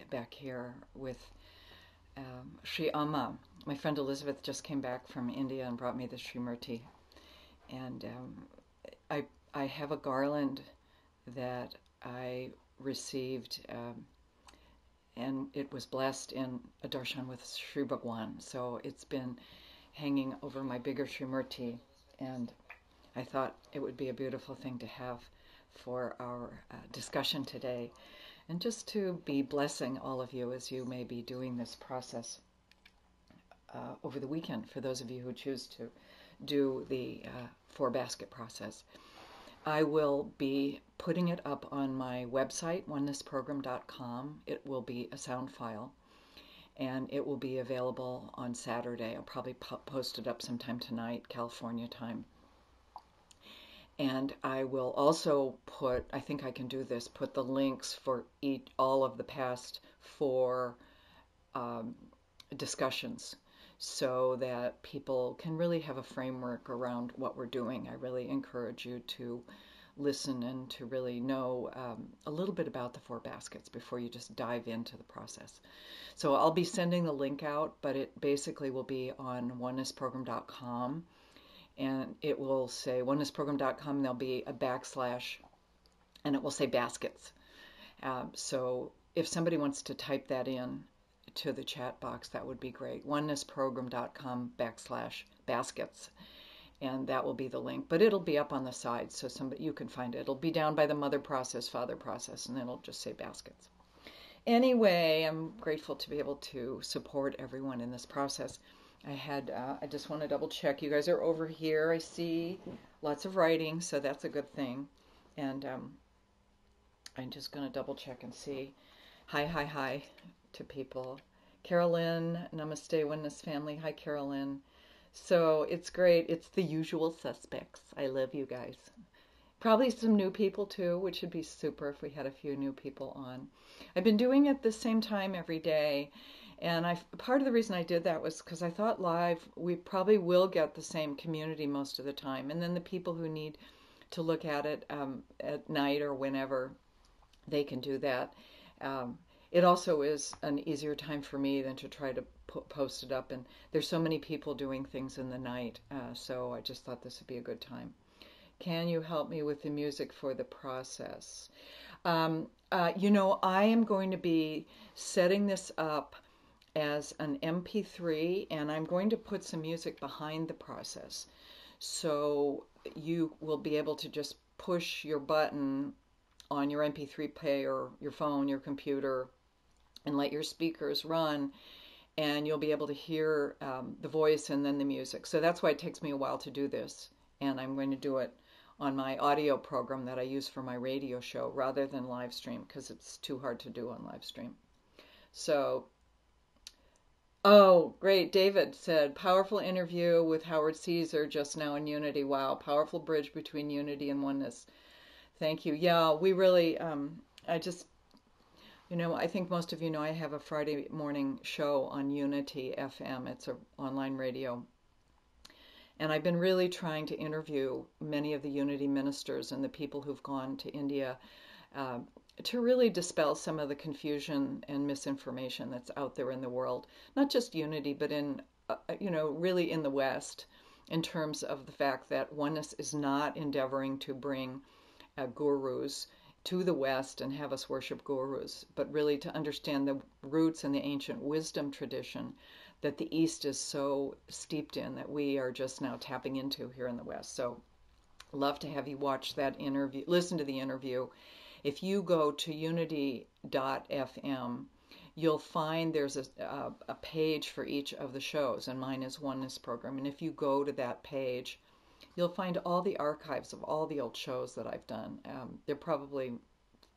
back here with Sri Amma. My friend Elizabeth just came back from India and brought me the Sri Murti. And I have a garland that I received, and it was blessed in a darshan with Sri Bhagwan. So it's been hanging over my bigger Sri Murti, and I thought it would be a beautiful thing to have for our discussion today, and just to be blessing all of you as you may be doing this process over the weekend, for those of you who choose to do the 4-basket process. I will be putting it up on my website, onenessprogram.com. It will be a sound file, and it will be available on Saturday. I'll probably post it up sometime tonight, California time. And I will also put, I think I can do this, put the links for all of the past 4 discussions, so that people can really have a framework around what we're doing. I really encourage you to listen and to really know a little bit about the 4 baskets before you just dive into the process. So I'll be sending the link out, but it basically will be on onenessprogram.com, and it will say onenessprogram.com, and there'll be a backslash, and it will say baskets. So if somebody wants to type that in to the chat box, that would be great. onenessprogram.com/baskets, and that will be the link. But it'll be up on the side, so you can find it. It'll be down by the mother process, father process, and then it'll just say baskets. Anyway, I'm grateful to be able to support everyone in this process. I just want to double check. You guys are over here. I see lots of writing, so that's a good thing. And I'm just going to double check and see. Hi to people. Carolyn, namaste, Oneness family. Hi, Carolyn. So it's great. It's the usual suspects. I love you guys. Probably some new people too, which would be super if we had a few new people on. I've been doing it the same time every day. And part of the reason I did that was because I thought live, we probably will get the same community most of the time. And then the people who need to look at it at night or whenever, they can do that. It also is an easier time for me than to try to post it up. And there's so many people doing things in the night. So I just thought this would be a good time. Can you help me with the music for the process? I am going to be setting this up as an MP3, and I'm going to put some music behind the process. So you will be able to just push your button on your MP3 player, your phone, your computer, and let your speakers run, and you'll be able to hear the voice and then the music. So that's why it takes me a while to do this, and I'm going to do it on my audio program that I use for my radio show rather than live stream, because it's too hard to do on live stream. So, oh, great. David said, powerful interview with Howard Caesar just now in Unity. Wow, powerful bridge between unity and oneness. Thank you. Yeah, we really, I think most of you know I have a Friday morning show on Unity FM. It's an online radio. And I've been really trying to interview many of the Unity ministers and the people who've gone to India to really dispel some of the confusion and misinformation that's out there in the world. Not just Unity, but in, really in the West, in terms of the fact that oneness is not endeavoring to bring gurus to the West and have us worship gurus, but really to understand the roots and the ancient wisdom tradition that the East is so steeped in that we are just now tapping into here in the West. So love to have you watch that interview, listen to the interview. If you go to unity.fm, you'll find there's a page for each of the shows, and mine is Oneness Program. And if you go to that page, you'll find all the archives of all the old shows that I've done. There are probably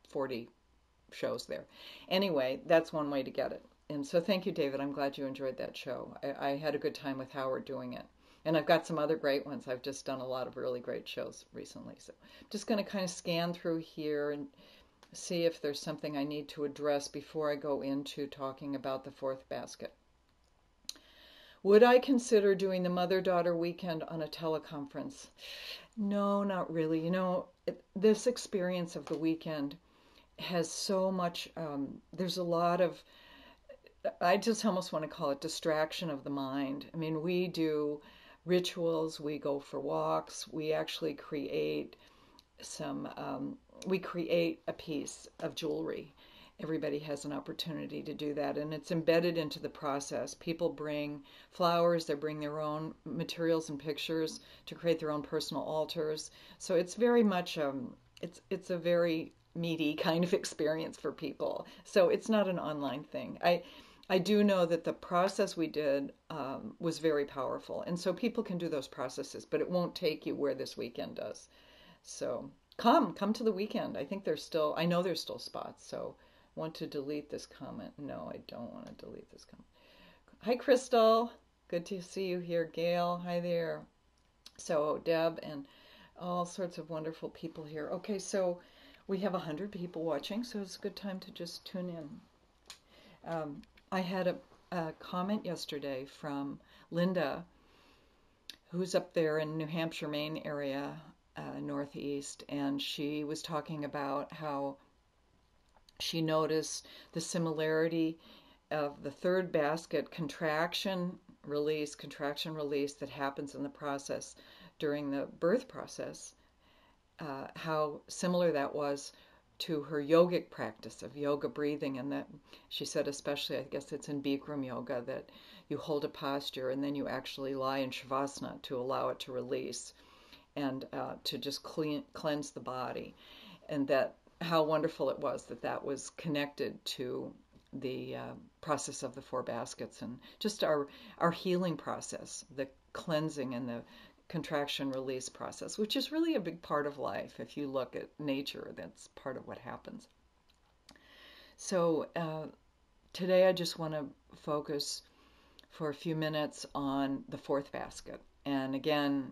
40 shows there. Anyway, that's one way to get it. And so thank you, David. I'm glad you enjoyed that show. I had a good time with Howard doing it. And I've got some other great ones. I've just done a lot of really great shows recently. So I'm just going to kind of scan through here and see if there's something I need to address before I go into talking about the 4th basket. Would I consider doing the mother-daughter weekend on a teleconference? No, not really. This experience of the weekend has so much, there's a lot of, I just almost want to call it distraction of the mind. I mean, we do rituals, we go for walks, we actually create some, we create a piece of jewelry. Everybody has an opportunity to do that, and it's embedded into the process. People bring flowers, they bring their own materials and pictures to create their own personal altars. So it's very much, it's a very meaty kind of experience for people. So it's not an online thing. I do know that the process we did was very powerful, and so people can do those processes, but it won't take you where this weekend does. So come to the weekend. I think there's still, I know there's still spots. So want to delete this comment? No, I don't want to delete this comment. Hi, Crystal. Good to see you here. Gail, hi there. So Deb and all sorts of wonderful people here. Okay, so we have 100 people watching, so it's a good time to just tune in. I had a comment yesterday from Linda, who's up there in New Hampshire, Maine area, Northeast, and she was talking about how she noticed the similarity of the third basket contraction release that happens in the process during the birth process, how similar that was to her yogic practice of yoga breathing. And that she said, especially, I guess it's in Bikram yoga, that you hold a posture and then you actually lie in shavasana to allow it to release and to just cleanse the body. And that how wonderful it was that that was connected to the process of the four baskets and just our healing process, the cleansing and the contraction release process, which is really a big part of life. If you look at nature, that's part of what happens. So today I just want to focus for a few minutes on the fourth basket. And again,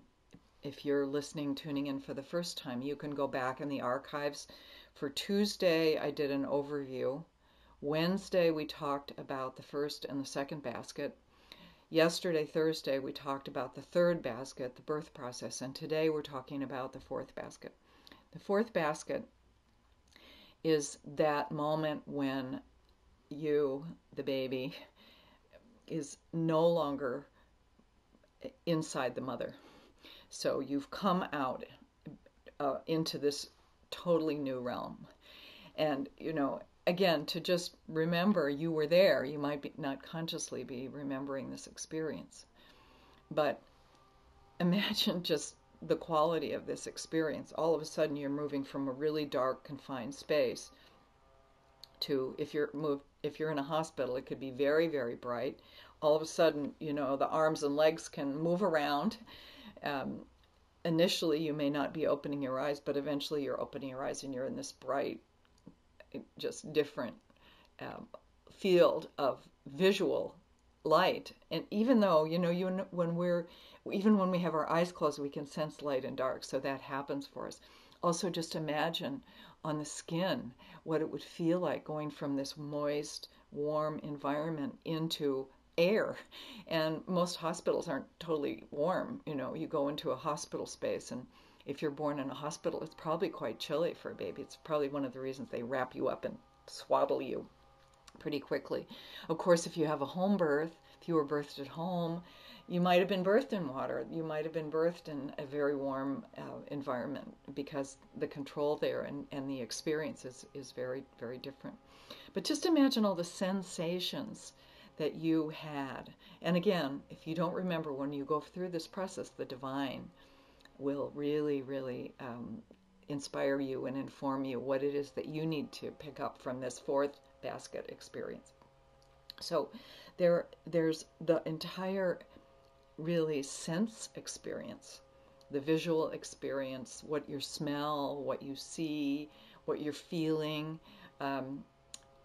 if you're listening, tuning in for the first time, you can go back in the archives. For Tuesday, I did an overview. Wednesday, we talked about the first and the second basket. Yesterday, Thursday, we talked about the third basket, the birth process, and today we're talking about the fourth basket. The fourth basket is that moment when you, the baby, is no longer inside the mother. So you've come out into this totally new realm. And, again, to just remember you were there. You might not consciously be remembering this experience. But imagine just the quality of this experience. All of a sudden you're moving from a really dark, confined space to, if you're in a hospital, it could be very, very bright. All of a sudden, the arms and legs can move around. Initially, you may not be opening your eyes, but eventually you're opening your eyes and you're in this bright, just different field of visual light. And even though, even when we have our eyes closed, we can sense light and dark. So that happens for us. Also, just imagine on the skin what it would feel like going from this moist, warm environment into air. And most hospitals aren't totally warm. You go into a hospital space, and if you're born in a hospital, it's probably quite chilly for a baby. It's probably one of the reasons they wrap you up and swaddle you pretty quickly. Of course, if you have a home birth, if you were birthed at home, you might have been birthed in water. You might have been birthed in a very warm environment, because the control there and the experience is very, very different. But just imagine all the sensations that you had. And again, if you don't remember, when you go through this process, the divine will really, really inspire you and inform you what it is that you need to pick up from this fourth basket experience. So there's the entire really sense experience, the visual experience, what you smell, what you see, what you're feeling,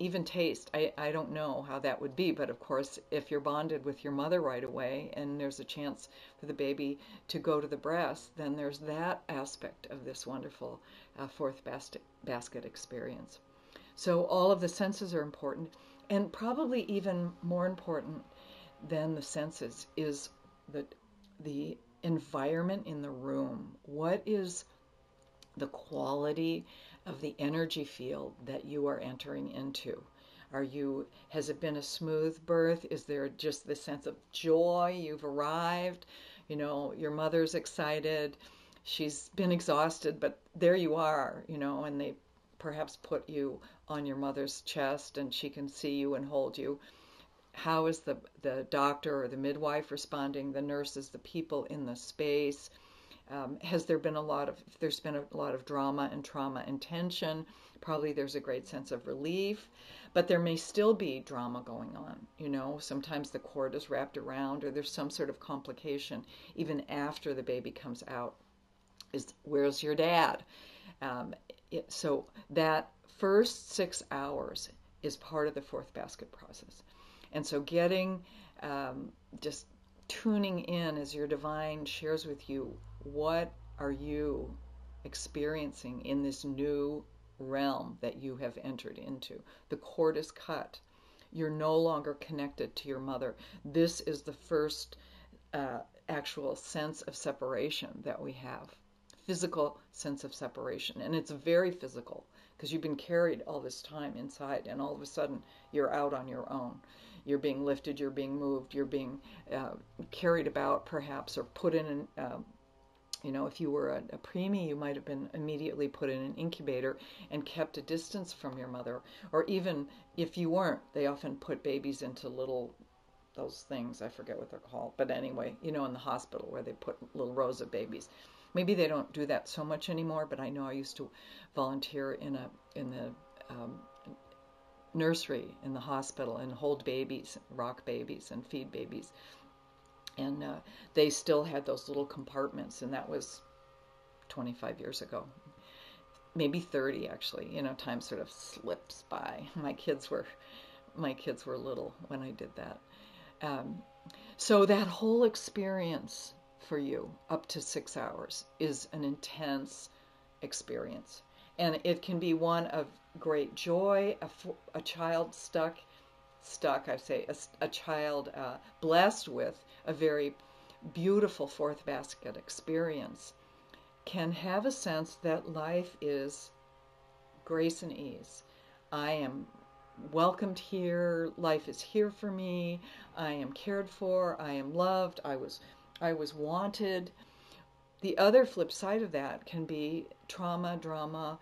even taste. I don't know how that would be, but of course, if you're bonded with your mother right away and there's a chance for the baby to go to the breast, then there's that aspect of this wonderful fourth basket experience. So all of the senses are important, and probably even more important than the senses is the environment in the room. What is the quality of the energy field that you are entering into. Has it been a smooth birth? Is there just this sense of joy? You've arrived, your mother's excited. She's been exhausted, but there you are, and they perhaps put you on your mother's chest and she can see you and hold you. How is the doctor or the midwife responding, the nurses, the people in the space? If there's been a lot of drama and trauma and tension, probably there's a great sense of relief, but there may still be drama going on. Sometimes the cord is wrapped around or there's some sort of complication even after the baby comes out. Where's your dad? So that first 6 hours is part of the fourth basket process. And so just tuning in as your divine shares with you, what are you experiencing in this new realm that you have entered into? The cord is cut. You're no longer connected to your mother. This is the first actual sense of separation that we have. Physical sense of separation. And it's very physical because you've been carried all this time inside and all of a sudden you're out on your own. You're being lifted, you're being moved, you're being carried about perhaps, or put in if you were a preemie, you might have been immediately put in an incubator and kept a distance from your mother. Or even if you weren't, they often put babies into those things, I forget what they're called, but anyway, in the hospital where they put little rows of babies. Maybe they don't do that so much anymore, but I know I used to volunteer in the nursery in the hospital and hold babies, rock babies, and feed babies. And they still had those little compartments, and that was 25 years ago. Maybe 30, actually. Time sort of slips by. My kids were little when I did that. So that whole experience for you, up to 6 hours, is an intense experience. And it can be one of great joy, a child a child blessed with a very beautiful fourth basket experience can have a sense that life is grace and ease. I am welcomed here. Life is here for me. I am cared for. I am loved. I was wanted. The other flip side of that can be trauma, drama.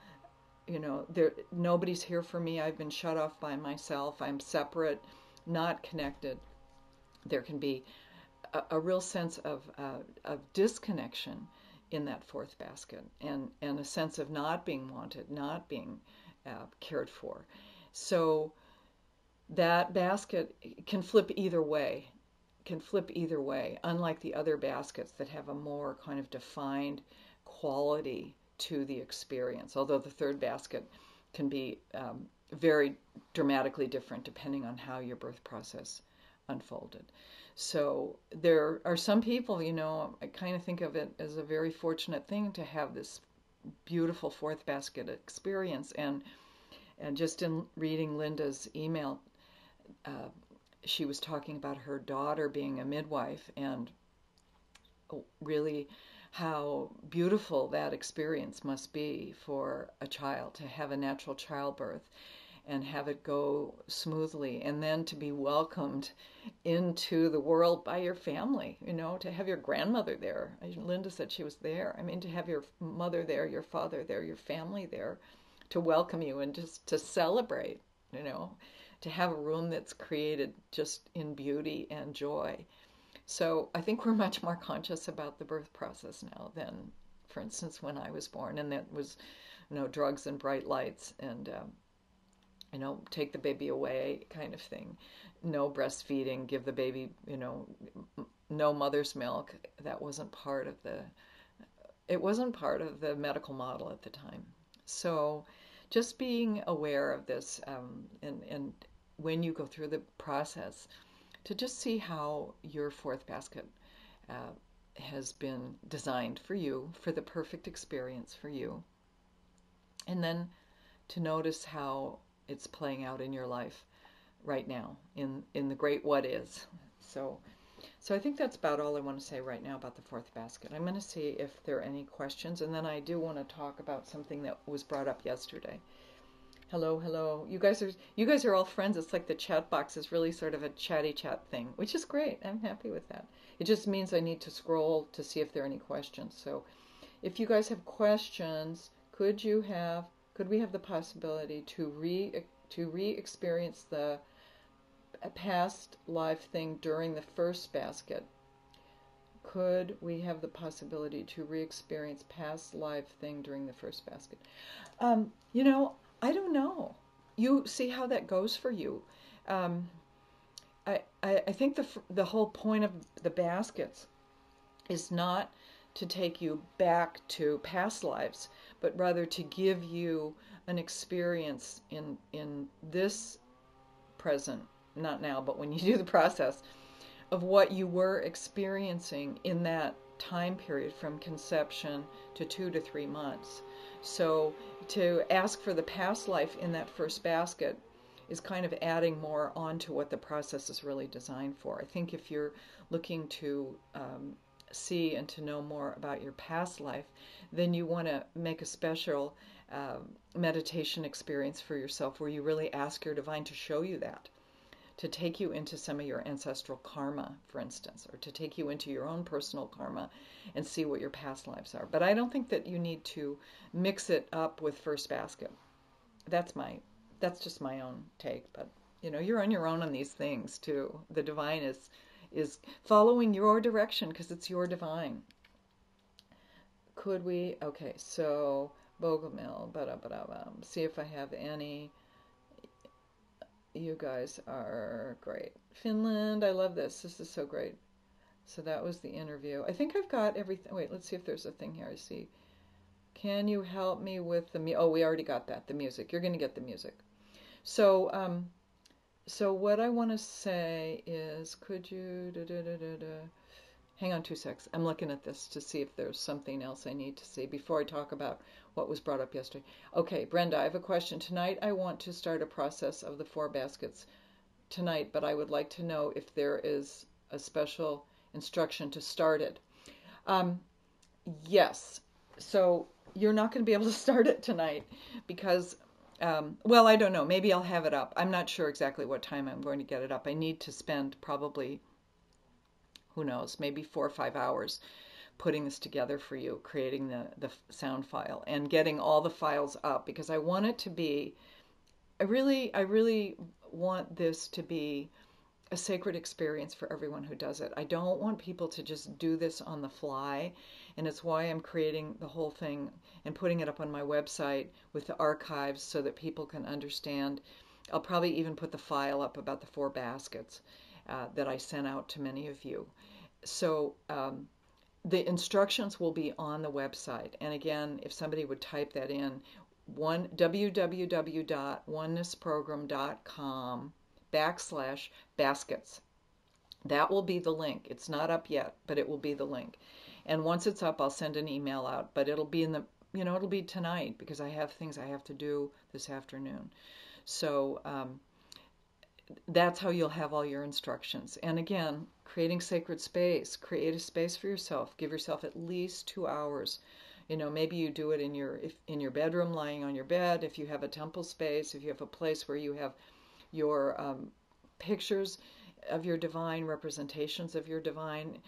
Nobody's here for me. I've been shut off by myself. I'm separate, not connected. There can be a real sense of disconnection in that fourth basket, and a sense of not being wanted, not being cared for. So that basket can flip either way. Unlike the other baskets that have a more kind of defined quality to the experience, although the third basket can be very dramatically different depending on how your birth process unfolded. So there are some people, I kind of think of it as a very fortunate thing to have this beautiful fourth basket experience. And just in reading Linda's email, she was talking about her daughter being a midwife and really how beautiful that experience must be for a child to have a natural childbirth and have it go smoothly, and then to be welcomed into the world by your family, to have your grandmother there. Linda said she was there. To have your mother there, your father there, your family there to welcome you and just to celebrate, to have a room that's created just in beauty and joy. So I think we're much more conscious about the birth process now than, for instance, when I was born, and that was, drugs and bright lights and, take the baby away kind of thing. No breastfeeding, give the baby, no mother's milk. That wasn't part of the medical model at the time. So just being aware of this, and when you go through the process, to just see how your fourth basket has been designed for you, for the perfect experience for you. And then to notice how it's playing out in your life right now, in the great what is. So So I think that's about all I want to say right now about the fourth basket. I'm going to see if there are any questions, and then I do want to talk about something that was brought up yesterday. Hello, hello. You guys are all friends. It's like the chat box is really sort of a chatty chat thing, which is great. I'm happy with that. It just means I need to scroll to see if there are any questions. So if you guys have questions, could we have the possibility to re-experience the past life thing during the first basket? Could we have the possibility to re-experience past life thing during the first basket? You know, I don't know. You see how that goes for you. Um, I think the whole point of the baskets is not to take you back to past lives, but rather to give you an experience in this present, not now, but when you do the process, of what you were experiencing in that time period from conception to 2 to 3 months. So to ask for the past life in that first basket is kind of adding more onto what the process is really designed for. I think if you're looking to see and to know more about your past life, then you want to make a special meditation experience for yourself where you really ask your divine to show you that, to take you into some of your ancestral karma, for instance, or to take you into your own personal karma and see what your past lives are. But I don't think that you need to mix it up with first basket. That's just my own take, but you know, you're on your own on these things too. The divine is following your direction because it's your divine. Could we? Okay, so Bogomil, see if I have any. You guys are great. Finland, I love this. This is so great. So that was the interview. I think I've got everything. Wait, let's see if there's a thing here. I see. Can you help me with the oh, we already got that. The music. You're going to get the music. So, so what I want to say is, could you hang on 2 secs. I'm looking at this to see if there's something else I need to see before I talk about what was brought up yesterday. Okay, Brenda, I have a question. Tonight I want to start a process of the 4 baskets tonight, but I would like to know if there is a special instruction to start it. Yes. So you're not going to be able to start it tonight because, well, I don't know. Maybe I'll have it up. I'm not sure exactly what time I'm going to get it up. I need to spend probably, who knows, maybe 4 or 5 hours putting this together for you, creating the sound file and getting all the files up because I want it to be, I really want this to be a sacred experience for everyone who does it. I don't want people to just do this on the fly, and it's why I'm creating the whole thing and putting it up on my website with the archives so that people can understand. I'll probably even put the file up about the 4 baskets that I sent out to many of you. So the instructions will be on the website. And again, if somebody would type that in, www.onenessprogram.com/baskets. That will be the link. It's not up yet, but it will be the link. And once it's up, I'll send an email out, but it'll be in the, it'll be tonight because I have things I have to do this afternoon. So that's how you'll have all your instructions. And again, creating sacred space, create a space for yourself. Give yourself at least 2 hours. Maybe you do it in your bedroom, lying on your bed. If you have a temple space, if you have a place where you have your pictures of your divine, representations of your divine,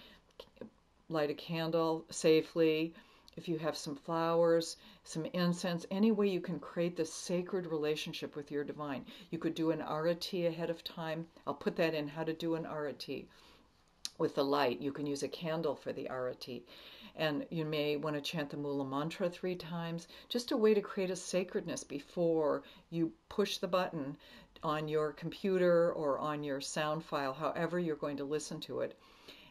light a candle safely. If you have some flowers, some incense, any way you can create this sacred relationship with your divine. You could do an arati ahead of time. I'll put that in, how to do an arati with the light. You can use a candle for the arati. And you may want to chant the Mula mantra 3 times, just a way to create a sacredness before you push the button on your computer or on your sound file, however you're going to listen to it.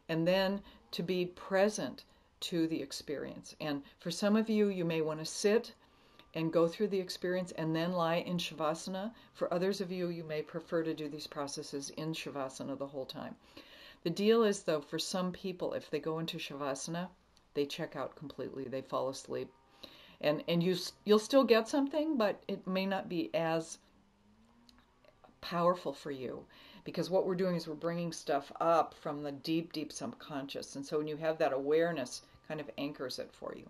And then to be present to the experience. And for some of you, you may want to sit and go through the experience and then lie in Shavasana. For others of you, you may prefer to do these processes in Shavasana the whole time. The deal is, though, for some people, if they go into Shavasana, they check out completely. They fall asleep. And you'll still get something, but it may not be as powerful for you, because what we're doing is we're bringing stuff up from the deep, deep subconscious. And so when you have that awareness, kind of anchors it for you.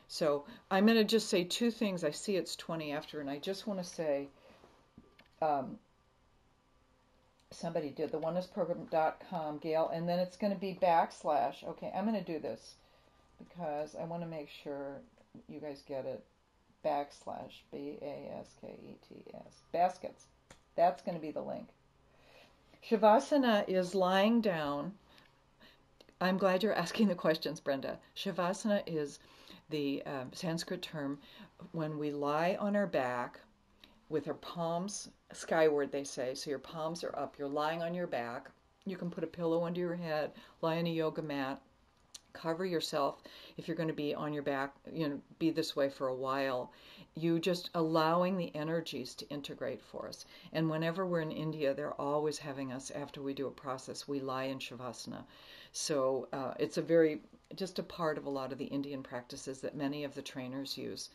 So I'm going to just say two things. I see it's 20 after, and I just want to say, somebody did the onenessprogram.com, Gail, and then it's going to be /. Okay, I'm going to do this because I want to make sure you guys get it. / baskets. Baskets. That's going to be the link. Shavasana is lying down. I'm glad you're asking the questions, Brenda. Shavasana is the Sanskrit term when we lie on our back with our palms skyward, they say. So your palms are up. You're lying on your back. You can put a pillow under your head, lie on a yoga mat, cover yourself. If you're going to be on your back, be this way for a while. You just allowing the energies to integrate for us. And whenever we're in India, they're always having us, after we do a process, we lie in Shavasana. So it's just a part of a lot of the Indian practices that many of the trainers use.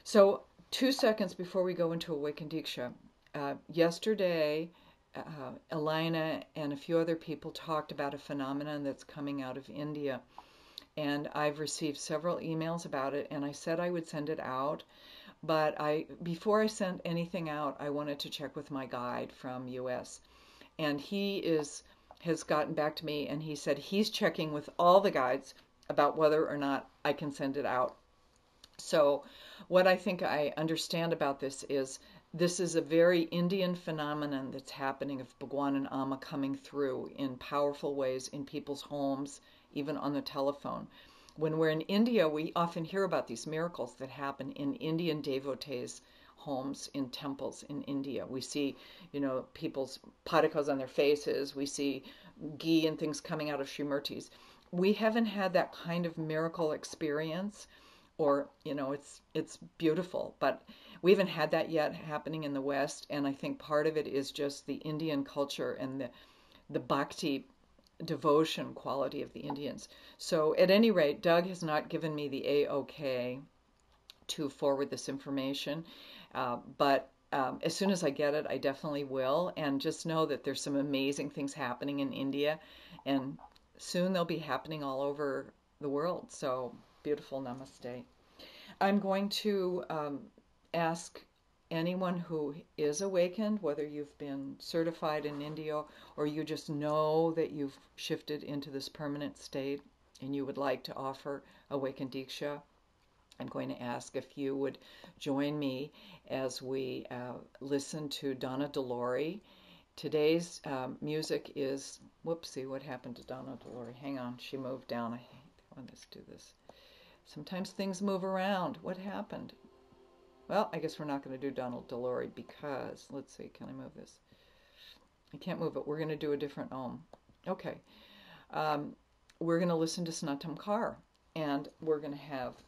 So 2 seconds before we go into Awakened Diksha, yesterday, Elena and a few other people talked about a phenomenon that's coming out of India. And I've received several emails about it, and I said I would send it out. But before I sent anything out, I wanted to check with my guide from US. And he has gotten back to me, and he said he's checking with all the guides about whether or not I can send it out. So what I think I understand about this is a very Indian phenomenon that's happening of Bhagwan and Amma coming through in powerful ways in people's homes, even on the telephone. When we're in India, we often hear about these miracles that happen in Indian devotees' homes, in temples in India. We see, people's patakas on their faces. We see ghee and things coming out of Shrimurtis. We haven't had that kind of miracle experience, or, it's beautiful, but we haven't had that yet happening in the West. And I think part of it is just the Indian culture and the bhakti devotion quality of the Indians. So at any rate, Doug has not given me the A-OK to forward this information, but as soon as I get it, I definitely will. And just know that there's some amazing things happening in India, and soon they'll be happening all over the world. So beautiful. Namaste. I'm going to ask anyone who is awakened, whether you've been certified in India or you just know that you've shifted into this permanent state and you would like to offer Awakened Diksha, I'm going to ask if you would join me as we listen to Donna Delori. Today's music is, whoopsie, what happened to Donna Delori? Hang on, she moved down. Let's do this. Sometimes things move around. What happened? Well, I guess we're not going to do Donald Delori because, let's see, can I move this? I can't move it. We're going to do a different Om. Okay. We're going to listen to Snatam Kaur, and we're going to have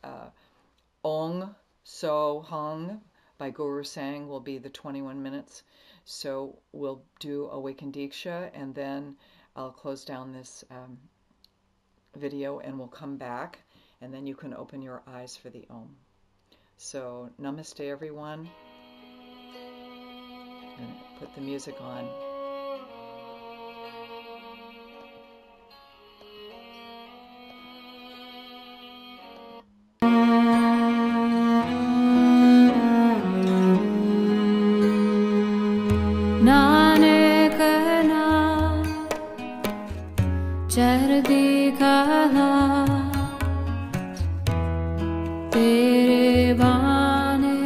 Ong So Hung by Guru Sang will be the 21 minutes. So we'll do Awakened Diksha, and then I'll close down this video, and we'll come back, and then you can open your eyes for the Om. So, namaste, everyone. And put the music on. Nanak na char dekha tere baane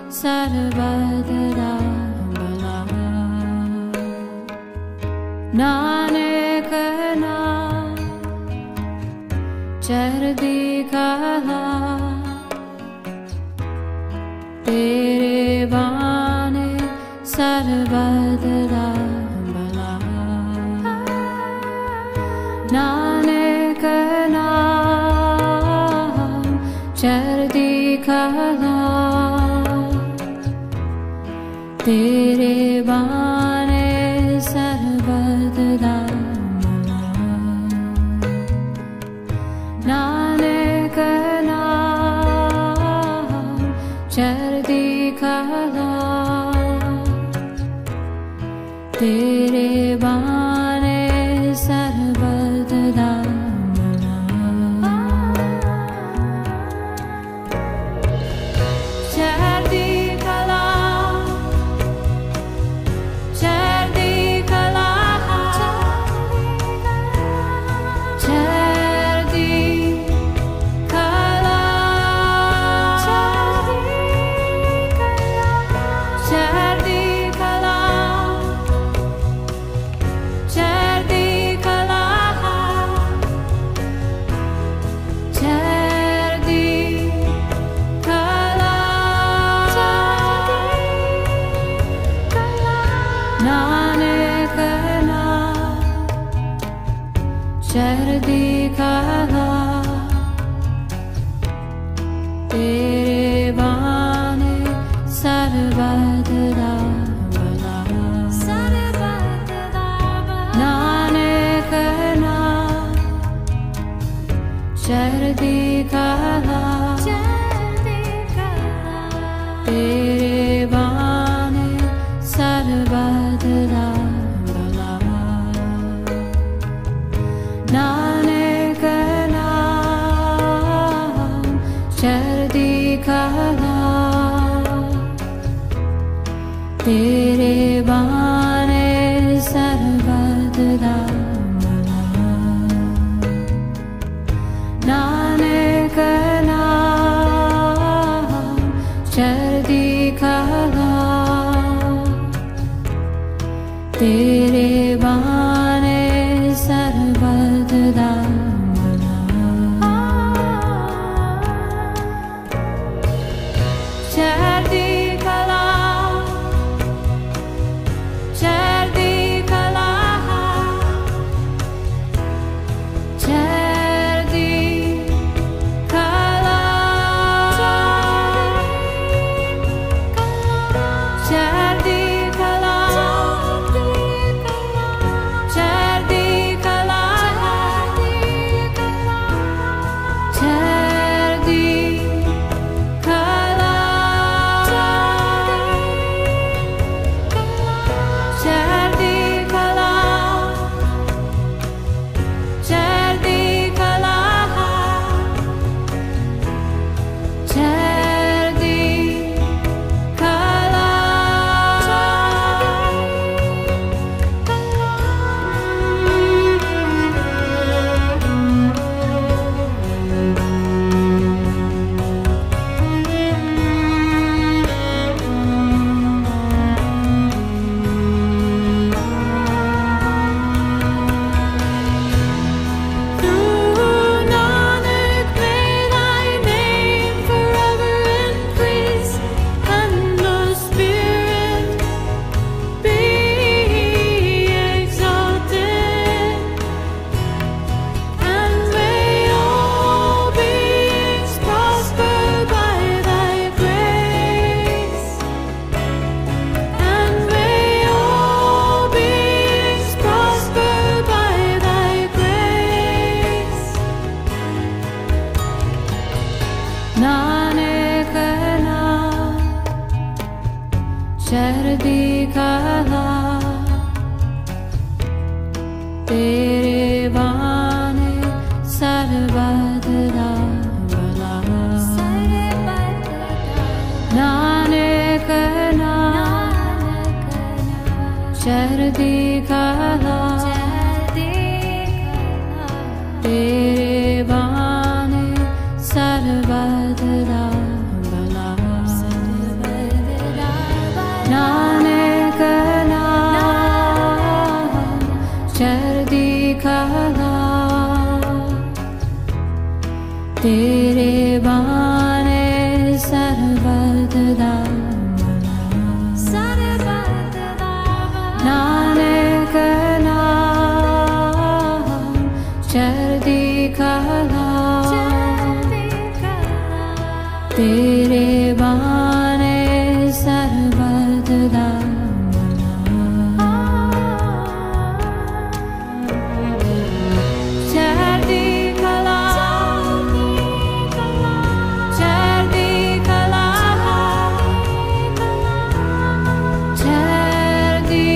sarvadra bala. Nanak na char dekha tere baane sarvadra bala. Nanak naam char dekha tere baane sarvadra bala. Nanak naam char dekha तेरे बाने सर्वद दामना चढ़ती कला चढ़ती कला चढ़ती कला चढ़ती कला चढ़ती कला चढ़ती कला नानक चढ़ती कला तेरे बाने सर्वद दामना नानक चढ़ती कला तेरे बाने सर्वद दामना नानक चढ़ती कला तेरे बाने सर्वद दामना नानक चढ़ती कला तेरे बाने सर्वद दामना चढ़ती कला चढ़ती कला चढ़ती कला चढ़ती कला चढ़ती कला चढ़ती कला चढ़ती कला चढ़ती कला चढ़ती कला Through Nanak may thy name forever increase, and the Spirit be exalted, and may all beings prosper by thy grace, and may all beings prosper by thy grace. Nanak चढ़ती कला तेरे बाने सर्वद दामना नानक चढ़ती कला तेरे बाने सर्वद दामना नानक चढ़ती कला तेरे बाने सर्वद दामना नानक चढ़ती कला तेरे बाने सर्वद दामना चढ़ती कला चढ़ती कला चढ़ती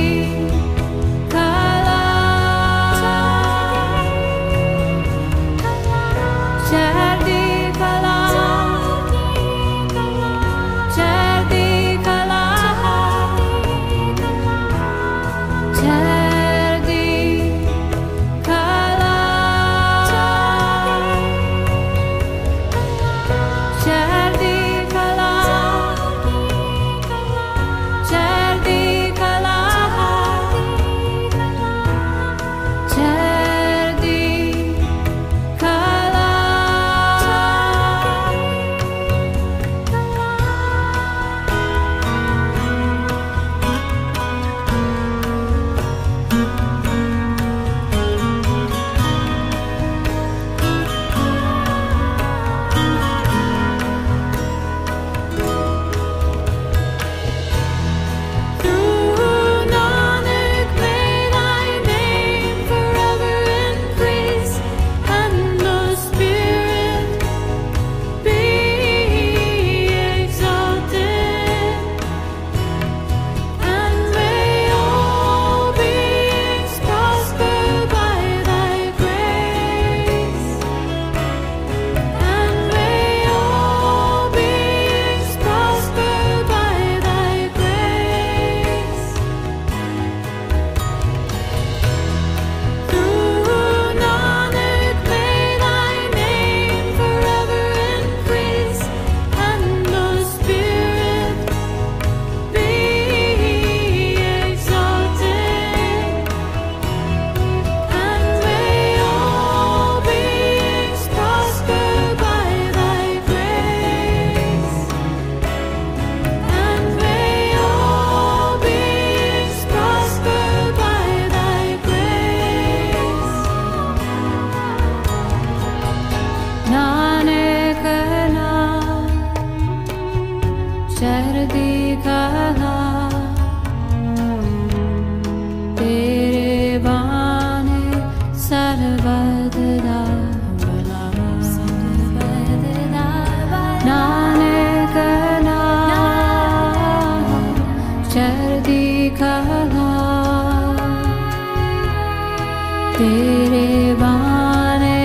तेरे बाने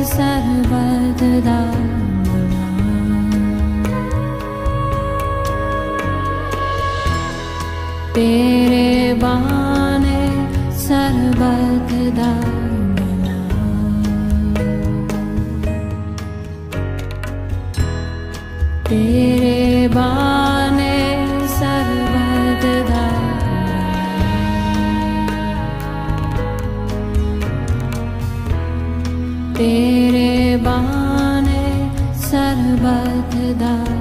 सरबत दा तेरे बाने सरबत दा तेरे बाने सरबत दा तेरे बाने सरबत दा